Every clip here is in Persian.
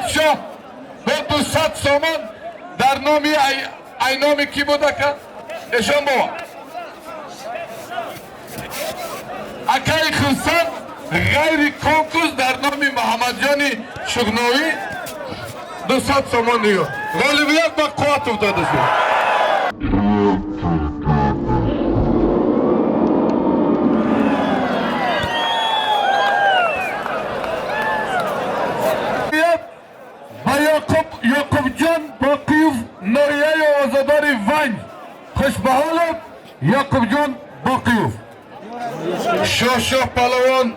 شاه با 200 سامان در نامی اینامی کی بوده که نشان بوا اکای خونسان غیر کنکوز در نامی محمد جانی شغناوی 200 سامان دیگه غالبیت با قوات افتاده شد. یعقوب جان باقیوف نایه آزاداری ونج خوش به حالت یعقوب جان باقیوف شاه پهلوان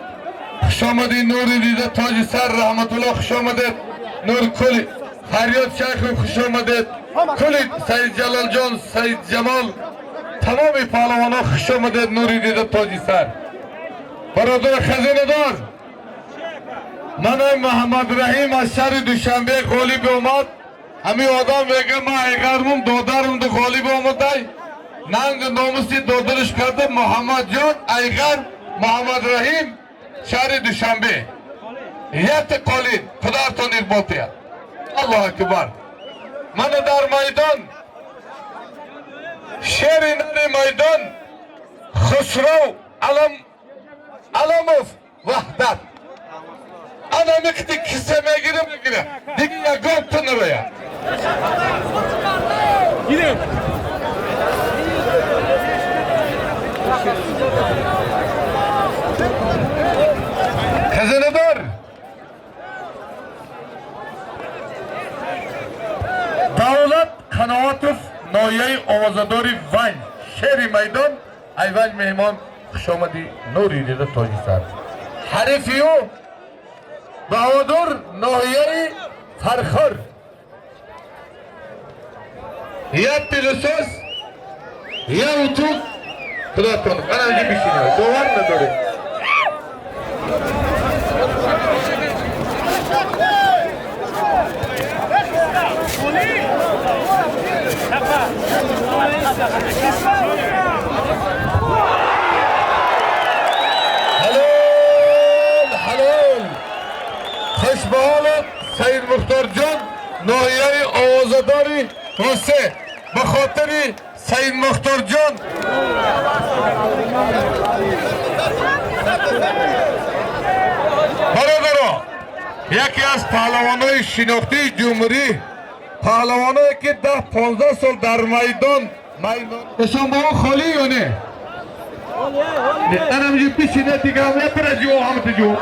خوش آمدی نوری دیده تاج سر رحمت الله خوش آمدید نور کلی فریاد شیخ خوش آمدید کلی سید جلال جان سید جمال تمام پهلوان ها خوش آمدید نوری دیده تاج سر برادر خزینه دار من محمد رحیم از شهر دوشنبه غالب آمد همین آدم میگه من ایگرمم دادرم دو غالب آمده ننگ ناموسی دادرش کرده محمد جان ایگر محمد رحیم شهر دوشنبه یت قالین خداتون ارباطیت الله اکبر من در میدان شیر نر میدان خسرو علموف وحدت انا مکتی کسی میگیره دیگه یک گام تو نروید خزینه دار دولت قناعتوف نایه آوازداری ونج شهر میدان ایوان مهمان خوش آمدی نوری دیده تاجی سر حریفیو بهادر ناحیه فرخار یا پیلوسوس یا اتوب خدا کنم من اینجا بیشینه باور نداره خوش به حالت سید مختار جان ناحیه آوازداری حسه به خاطر سید مختار جان برادرها یکی از پهلوانای شناختی جمهوری پهلوانایی که 10-15 سال در میدان اشان با خالی یا نه؟ انا میگه پیشینه دیگه هم نپرجیو هم تجو